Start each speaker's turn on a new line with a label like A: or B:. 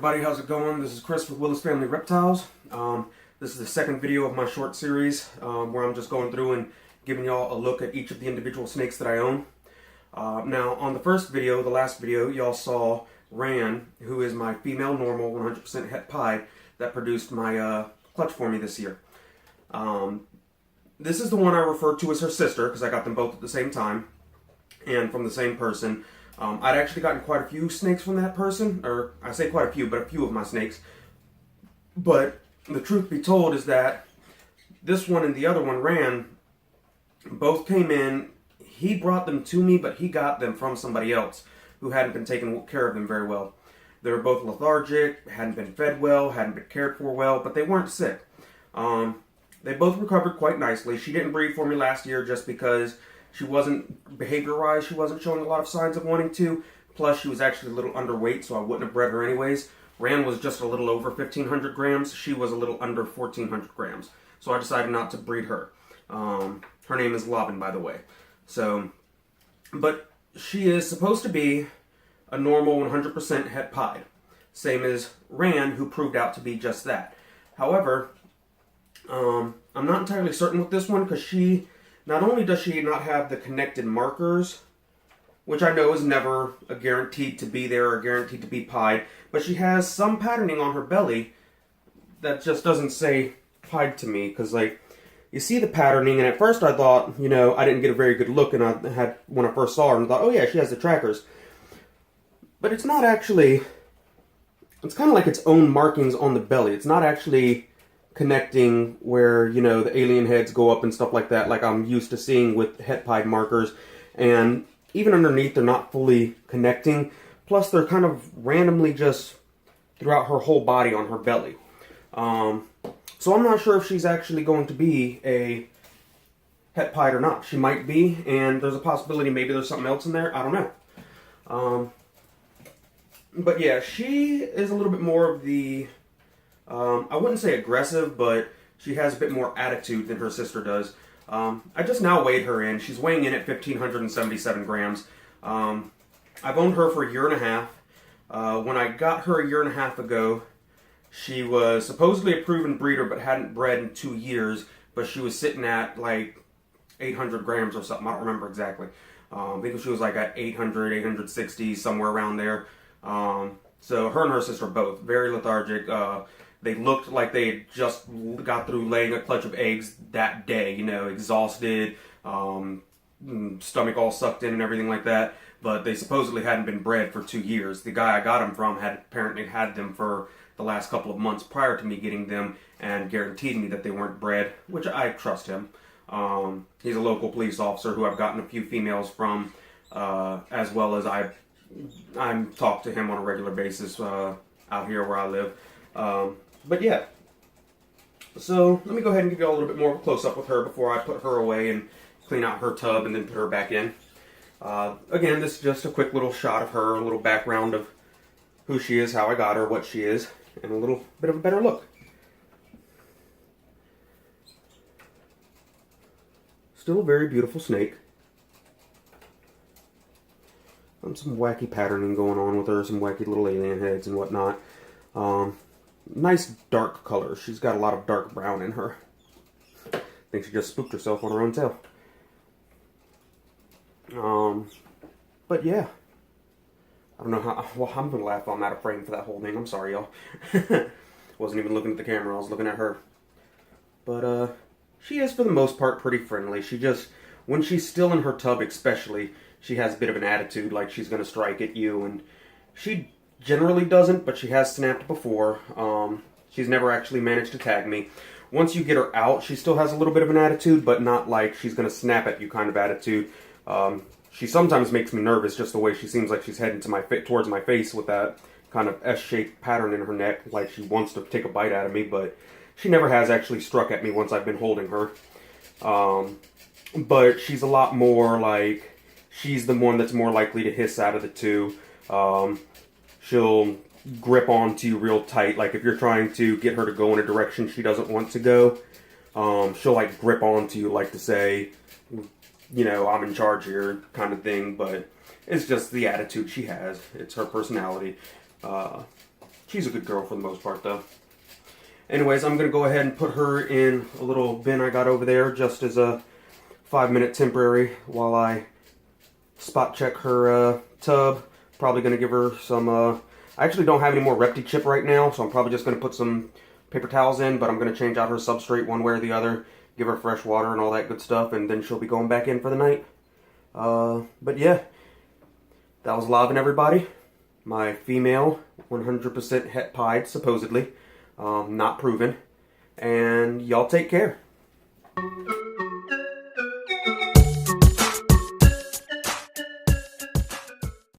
A: everybody, how's it going? This is Chris with Willis Family Reptiles. This is the second video of my short series where I'm just going through and giving y'all a look at each of the individual snakes that I own. Now, on the first video, the last video, y'all saw Ran, who is my female normal 100% het pied that produced my clutch for me this year. This is the one I refer to as her sister because I got them both at the same time and from the same person. I'd actually gotten quite a few snakes from that person, or I say quite a few, but a few of my snakes. But the truth be told is that this one and the other one, Ran, both came in. He brought them to me, but he got them from somebody else who hadn't been taking care of them very well. They were both lethargic, hadn't been fed well, hadn't been cared for well, but they weren't sick. They both recovered quite nicely. She didn't breed for me last year just because she wasn't, behavior-wise, she wasn't showing a lot of signs of wanting to. Plus, she was actually a little underweight, so I wouldn't have bred her anyways. Ran was just a little over 1,500 grams. She was a little under 1,400 grams. So I decided not to breed her. Her name is Lofn, by the way. So, but she is supposed to be a normal 100% het pied. Same as Ran, who proved out to be just that. However, I'm not entirely certain with this one because she... Not only does she not have the connected markers, which I know is never a guaranteed to be there or guaranteed to be pied, but she has some patterning on her belly that just doesn't say pied to me, because like, you see the patterning, and at first I thought, you know, I didn't get a very good look, and I had, when I first saw her, and I thought, oh yeah, she has the trackers. But it's not actually, it's kind of like its own markings on the belly. It's not actually connecting where, you know, the alien heads go up and stuff like that, like I'm used to seeing with het pied markers. And even underneath, they're not fully connecting. Plus, they're kind of randomly just throughout her whole body on her belly. So I'm not sure if she's actually going to be a het pied or not. She might be, and there's a possibility maybe there's something else in there. I don't know. But yeah, she is a little bit more of the... I wouldn't say aggressive, but she has a bit more attitude than her sister does. I just now weighed her in. She's weighing in at 1,577 grams. I've owned her for a year and a half. When I got her a year and a half ago, she was supposedly a proven breeder, but hadn't bred in 2 years. But she was sitting at like 800 grams or something. I don't remember exactly. I think she was like at 800, 860, somewhere around there. So her and her sister are both very lethargic. They looked like they had just got through laying a clutch of eggs that day, you know, exhausted, stomach all sucked in and everything like that. But they supposedly hadn't been bred for 2 years. The guy I got them from had apparently had them for the last couple of months prior to me getting them and guaranteed me that they weren't bred, which I trust him. He's a local police officer who I've gotten a few females from, as well as I'm talked to him on a regular basis out here where I live. But yeah, so let me go ahead and give you all a little bit more of a close-up with her before I put her away and clean out her tub and then put her back in. Again, this is just a quick little shot of her, a little background of who she is, how I got her, what she is, and a little bit of a better look. Still a very beautiful snake. Some wacky patterning going on with her, some wacky little alien heads and whatnot. Nice dark color. She's got a lot of dark brown in her. I think she just spooked herself on her own tail. But yeah. I don't know how... Well, I'm going to laugh I'm out of frame for that whole thing. I'm sorry, y'all. Wasn't even looking at the camera. I was looking at her. But, she is, for the most part, pretty friendly. She just... When she's still in her tub especially, she has a bit of an attitude, like she's going to strike at you, and she generally doesn't, but she has snapped before. She's never actually managed to tag me. Once you get her out, she still has a little bit of an attitude, but not like she's going to snap at you kind of attitude. She sometimes makes me nervous, just the way she seems like she's heading to towards my face with that kind of S-shaped pattern in her neck, like she wants to take a bite out of me, but she never has actually struck at me once I've been holding her. But she's a lot more like, she's the one that's more likely to hiss out of the two. She'll grip onto you real tight. Like if you're trying to get her to go in a direction she doesn't want to go, she'll like grip onto you like to say, you know, I'm in charge here kind of thing. But it's just the attitude she has. It's her personality. She's a good girl for the most part, though. Anyways, I'm going to go ahead and put her in a little bin I got over there just as a 5-minute temporary while I spot check her tub. Probably going to give her some... I actually don't have any more Repti chip right now, so I'm probably just going to put some paper towels in, but I'm going to change out her substrate one way or the other, give her fresh water and all that good stuff, and then she'll be going back in for the night. But yeah, that was Lofn, everybody. My female, 100% het pied, supposedly. Not proven. And y'all take care.